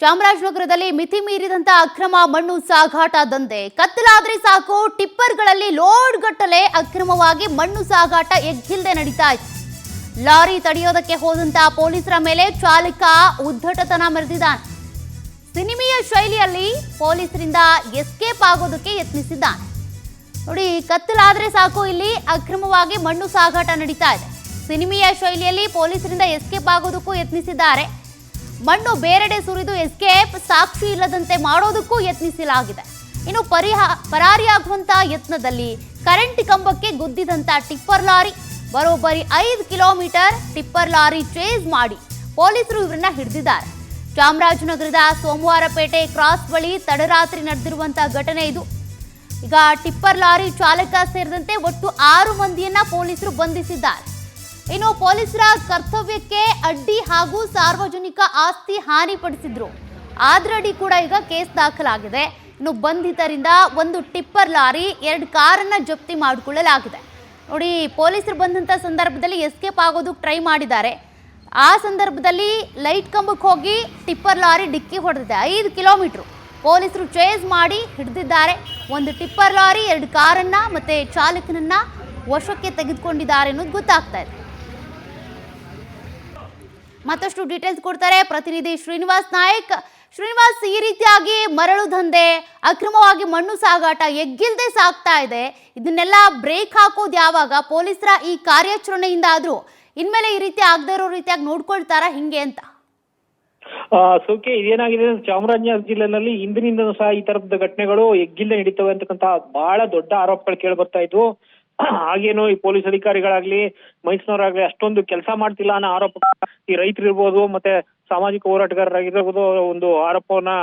ಚಾಮರಾಜನಗರದಲ್ಲಿ ಮಿತಿ ಮೀರಿದಂತ ಅಕ್ರಮ ಮಣ್ಣು ಸಾಗಾಟ ದಂಧೆ. ಕತ್ತಲಾದ್ರೆ ಸಾಕು ಟಿಪ್ಪರ್ಗಳಲ್ಲಿ ಲೋಡ್ ಗಟ್ಟಲೆ ಅಕ್ರಮವಾಗಿ ಮಣ್ಣು ಸಾಗಾಟ ಎಗ್ಗಿಲ್ಲದೆ ನಡೀತಾ ಇತ್ತು. ಲಾರಿ ತಡೆಯೋದಕ್ಕೆ ಹೋದಂತ ಪೊಲೀಸರ ಮೇಲೆ ಚಾಲಕ ಉದ್ದಟತನ ಮೆರೆದಿದ್ದಾನೆ. ಸಿನಿಮೆಯ ಶೈಲಿಯಲ್ಲಿ ಪೊಲೀಸರಿಂದ ಎಸ್ಕೇಪ್ ಆಗೋದಕ್ಕೆ ಯತ್ನಿಸಿದ್ದಾನೆ. ನೋಡಿ, ಕತ್ತಲಾದ್ರೆ ಸಾಕು ಇಲ್ಲಿ ಅಕ್ರಮವಾಗಿ ಮಣ್ಣು ಸಾಗಾಟ ನಡೀತಾ ಇದೆ. ಸಿನಿಮೆಯ ಶೈಲಿಯಲ್ಲಿ ಪೊಲೀಸರಿಂದ ಎಸ್ಕೇಪ್ ಆಗೋದಕ್ಕೂ ಯತ್ನಿಸಿದ್ದಾರೆ. ಮಣ್ಣು ಬೇರೆಡೆ ಸುರಿದು ಎಸ್ಕೇಪ್, ಸಾಕ್ಷಿ ಇಲ್ಲದಂತೆ ಮಾಡೋದಕ್ಕೂ ಯತ್ನಿಸಲಾಗಿದೆ. ಇನ್ನು ಪರಾರಿಯಾಗುವಂತ ಯತ್ನದಲ್ಲಿ ಕರೆಂಟ್ ಕಂಬಕ್ಕೆ ಗುದ್ದಿದಂತ ಟಿಪ್ಪರ್ ಲಾರಿ, ಬರೋಬ್ಬರಿ 5 ಕಿಲೋಮೀಟರ್ ಟಿಪ್ಪರ್ ಲಾರಿ ಚೇಸ್ ಮಾಡಿ ಪೊಲೀಸರು ಇವರನ್ನ ಹಿಡಿದಿದ್ದಾರೆ. ಚಾಮರಾಜನಗರದ ಸೋಮವಾರಪೇಟೆ ಕ್ರಾಸ್ ಬಳಿ ತಡರಾತ್ರಿ ನಡೆದಿರುವಂತಹ ಘಟನೆ ಇದು. ಈಗ ಟಿಪ್ಪರ್ ಲಾರಿ ಚಾಲಕ ಸೇರಿದಂತೆ ಒಟ್ಟು 6 ಮಂದಿಯನ್ನ ಪೊಲೀಸರು ಬಂಧಿಸಿದ್ದಾರೆ. ಇನ್ನು ಪೊಲೀಸರ ಕರ್ತವ್ಯಕ್ಕೆ ಅಡ್ಡಿ ಹಾಗೂ ಸಾರ್ವಜನಿಕ ಆಸ್ತಿ ಹಾನಿಪಡಿಸಿದ್ರು. ಆದ್ರಡಿ ಕೂಡ ಈಗ ಕೇಸ್ ದಾಖಲಾಗಿದೆ. ಇನ್ನು ಬಂಧಿತರಿಂದ ಒಂದು ಟಿಪ್ಪರ್ ಲಾರಿ, 2 ಕಾರನ್ನ ಜಪ್ತಿ ಮಾಡಿಕೊಳ್ಳಲಾಗಿದೆ. ನೋಡಿ, ಪೊಲೀಸರು ಬಂದಂಥ ಸಂದರ್ಭದಲ್ಲಿ ಎಸ್ಕೇಪ್ ಆಗೋದಕ್ಕೆ ಟ್ರೈ ಮಾಡಿದ್ದಾರೆ. ಆ ಸಂದರ್ಭದಲ್ಲಿ ಲೈಟ್ ಕಂಬಕ್ಕೆ ಹೋಗಿ ಟಿಪ್ಪರ್ ಲಾರಿ ಡಿಕ್ಕಿ ಹೊಡೆದಿದೆ. 5 ಕಿಲೋಮೀಟರ್ ಪೊಲೀಸರು ಚೇಸ್ ಮಾಡಿ ಹಿಡಿದಿದ್ದಾರೆ. ಒಂದು ಟಿಪ್ಪರ್ ಲಾರಿ, 2 ಕಾರನ್ನ ಮತ್ತೆ ಚಾಲಕನನ್ನ ವಶಕ್ಕೆ ತೆಗೆದುಕೊಂಡಿದ್ದಾರೆ ಅನ್ನೋದು ಗೊತ್ತಾಗ್ತಾ ಇದೆ. ಮತ್ತಷ್ಟು ಡೀಟೇಲ್ಸ್ ಕೊಡ್ತಾರೆ ಪ್ರತಿನಿಧಿ ಶ್ರೀನಿವಾಸ್ ನಾಯಕ್. ಶ್ರೀನಿವಾಸ್, ಈ ರೀತಿಯಾಗಿ ಮರಳು ದಂಧೆ, ಅಕ್ರಮವಾಗಿ ಮಣ್ಣು ಸಾಗಾಟ ಎಗ್ಗಿಲ್ದೆ ಸಾಗ್ತಾ ಇದೆ. ಇದನ್ನೆಲ್ಲ ಬ್ರೇಕ್ ಹಾಕೋದು ಯಾವಾಗ? ಪೊಲೀಸರ ಈ ಕಾರ್ಯಾಚರಣೆಯಿಂದ ಆದ್ರೂ ಇನ್ಮೇಲೆ ಈ ರೀತಿ ಆಗದೆ ಇರೋ ರೀತಿಯಾಗಿ ನೋಡ್ಕೊಳ್ತಾರ ಹಿಂಗೆ ಅಂತ? ಸೋಕೆ, ಇದೇನಾಗಿದೆ, ಚಾಮರಾಜನಗರ ಜಿಲ್ಲೆನಲ್ಲಿ ಇಂದಿನಿಂದನೂ ಸಹ ಈ ತರದ ಘಟನೆಗಳು ಎಗ್ಗಿಲ್ದೆ ನಡೀತವೆ ಅಂತಕ್ಕಂತ ಬಹಳ ದೊಡ್ಡ ಆರೋಪಗಳು ಕೇಳಿ ಬರ್ತಾ ಇದ್ವು. ಹಾಗೇನು ಈ ಪೊಲೀಸ್ ಅಧಿಕಾರಿಗಳಾಗ್ಲಿ, ಮೈಸೂರವರಾಗ್ಲಿ ಅಷ್ಟೊಂದು ಕೆಲಸ ಮಾಡ್ತಿಲ್ಲ ಅನ್ನೋ ಆರೋಪ ಈ ರೈತರು ಇರ್ಬೋದು, ಮತ್ತೆ ಸಾಮಾಜಿಕ ಹೋರಾಟಗಾರರಾಗಿರ್ಬೋದು ಒಂದು ಆರೋಪವನ್ನ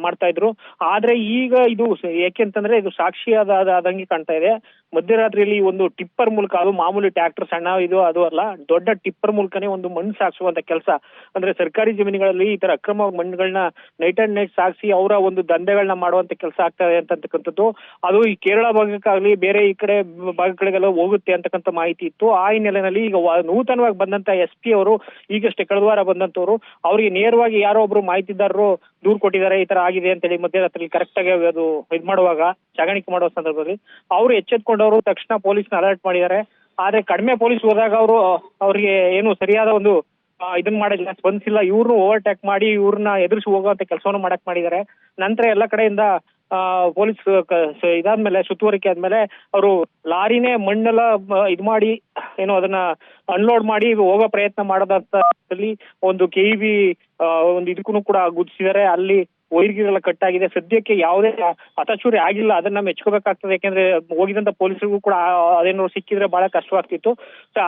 ಮಾಡ್ತಾ ಇದ್ರು. ಆದ್ರೆ ಈಗ ಇದು ಯಾಕೆಂತಂದ್ರೆ ಇದು ಸಾಕ್ಷಿಯಾದಂಗೆ ಕಾಣ್ತಾ ಇದೆ. ಮಧ್ಯರಾತ್ರಿಯಲ್ಲಿ ಒಂದು ಟಿಪ್ಪರ್ ಮೂಲಕ, ಅದು ಮಾಮೂಲಿ ಟ್ರ್ಯಾಕ್ಟರ್ ಸಣ್ಣ ಇದು ಅದು ಅಲ್ಲ, ದೊಡ್ಡ ಟಿಪ್ಪರ್ ಮೂಲಕನೇ ಒಂದು ಮಣ್ಣು ಸಾಗಿಸುವಂತ ಕೆಲಸ. ಅಂದ್ರೆ ಸರ್ಕಾರಿ ಜಮೀನುಗಳಲ್ಲಿ ಈ ತರ ಅಕ್ರಮ ಮಣ್ಣುಗಳನ್ನ ನೈಟ್ ಅಂಡ್ ನೈಟ್ ಸಾಗಿಸಿ ಅವರ ಒಂದು ದಂಧೆಗಳನ್ನ ಮಾಡುವಂತ ಕೆಲಸ ಆಗ್ತದೆ ಅಂತಕ್ಕಂಥದ್ದು. ಅದು ಈ ಕೇರಳ ಭಾಗಕ್ಕಾಗ್ಲಿ ಬೇರೆ ಈ ಕಡೆ ಭಾಗಗಳಿಗೆಲ್ಲ ಹೋಗುತ್ತೆ ಅಂತಕ್ಕಂಥ ಮಾಹಿತಿ ಇತ್ತು. ಆ ಹಿನ್ನೆಲೆಯಲ್ಲಿ ಈಗ ನೂತನವಾಗಿ ಬಂದಂತ SP ಅವರು, ಈಗಷ್ಟೇ ಕಳೆದ ವಾರ ಬಂದಂತವ್ರು, ಅವ್ರಿಗೆ ನೇರವಾಗಿ ಯಾರೋ ಒಬ್ರು ಮಾಹಿತಿದಾರರು ದೂರು ಕೊಟ್ಟಿದ್ದಾರೆ, ಈ ತರ ಆಗಿದೆ ಅಂತೇಳಿ. ಮಧ್ಯರಾತ್ರಿ ಕರೆಕ್ಟ್ ಆಗಿ ಅದು ಮಾಡುವಾಗ, ಸಾಗಾಣಿಕೆ ಮಾಡುವ ಸಂದರ್ಭದಲ್ಲಿ ಅವ್ರು ಎಚ್ಚೆತ್ಕೊಂಡವರು ತಕ್ಷಣ ಪೊಲೀಸ್ನ ಅಲರ್ಟ್ ಮಾಡಿದ್ದಾರೆ. ಆದ್ರೆ ಕಡಿಮೆ ಪೊಲೀಸ್ ಹೋದಾಗ ಅವ್ರಿಗೆ ಏನು ಸರಿಯಾದ ಒಂದು ಇದನ್ನ ಮಾಡಿಲ್ಲ, ಸ್ಪಂದಿಸಿಲ್ಲ. ಇವ್ರನ್ನು ಓವರ್ಟೇಕ್ ಮಾಡಿ ಇವ್ರನ್ನ ಎದುರಿಸಿ ಹೋಗುವಂತ ಕೆಲಸವನ್ನು ಮಾಡಕ್ ಮಾಡಿದ್ದಾರೆ. ನಂತರ ಎಲ್ಲ ಕಡೆಯಿಂದ ಪೊಲೀಸ್ ಇದಾದ್ಮೇಲೆ, ಸುತ್ತುವರಿಕೆ ಆದ್ಮೇಲೆ ಅವರು ಲಾರಿನೇ ಮಣ್ಣೆಲ್ಲ ಮಾಡಿ ಏನೋ ಅದನ್ನ ಅನ್ಲೋಡ್ ಮಾಡಿ ಹೋಗೋ ಪ್ರಯತ್ನ ಮಾಡೋದಂತಲ್ಲಿ ಒಂದು KEB ಒಂದು ಇದಕ್ಕೂ ಕೂಡ ಗುದ್ಸಿದ್ದಾರೆ. ಅಲ್ಲಿ ವೈರ್ಗಿರೆಲ್ಲ ಕಟ್ಟಾಗಿದೆ. ಸದ್ಯಕ್ಕೆ ಯಾವುದೇ ಹತಚೂರಿ ಆಗಿಲ್ಲ. ಅದನ್ನ ಮೆಚ್ಕೋಬೇಕಾಗ್ತದೆ. ಯಾಕೆಂದ್ರೆ ಹೋಗಿದಂತ ಪೊಲೀಸರಿಗೂ ಕೂಡ ಅದೇನೋ ಸಿಕ್ಕಿದ್ರೆ ಬಹಳ ಕಷ್ಟವಾಗ್ತಿತ್ತು.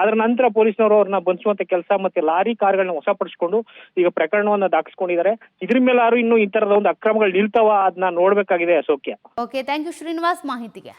ಅದ್ರ ನಂತರ ಪೊಲೀಸ್ನವರು ಅವ್ರನ್ನ ಬಂಧಿಸುವಂತ ಕೆಲಸ ಮತ್ತೆ ಲಾರಿ ಕಾರ್ಗಳನ್ನ ವಶಪಡಿಸಿಕೊಂಡು ಈಗ ಪ್ರಕರಣವನ್ನ ದಾಖಲಿಸಿಕೊಂಡಿದ್ದಾರೆ. ಇದ್ರ ಮೇಲೆ ಇನ್ನು ಈ ತರದ ಒಂದು ಅಕ್ರಮಗಳು ನಿಲ್ತಾವ ಅದನ್ನ ನೋಡ್ಬೇಕಾಗಿದೆ. ಸೌಖ್ಯ. ಓಕೆ, ಥ್ಯಾಂಕ್ ಯು ಶ್ರೀನಿವಾಸ್ ಮಾಹಿತಿಗೆ.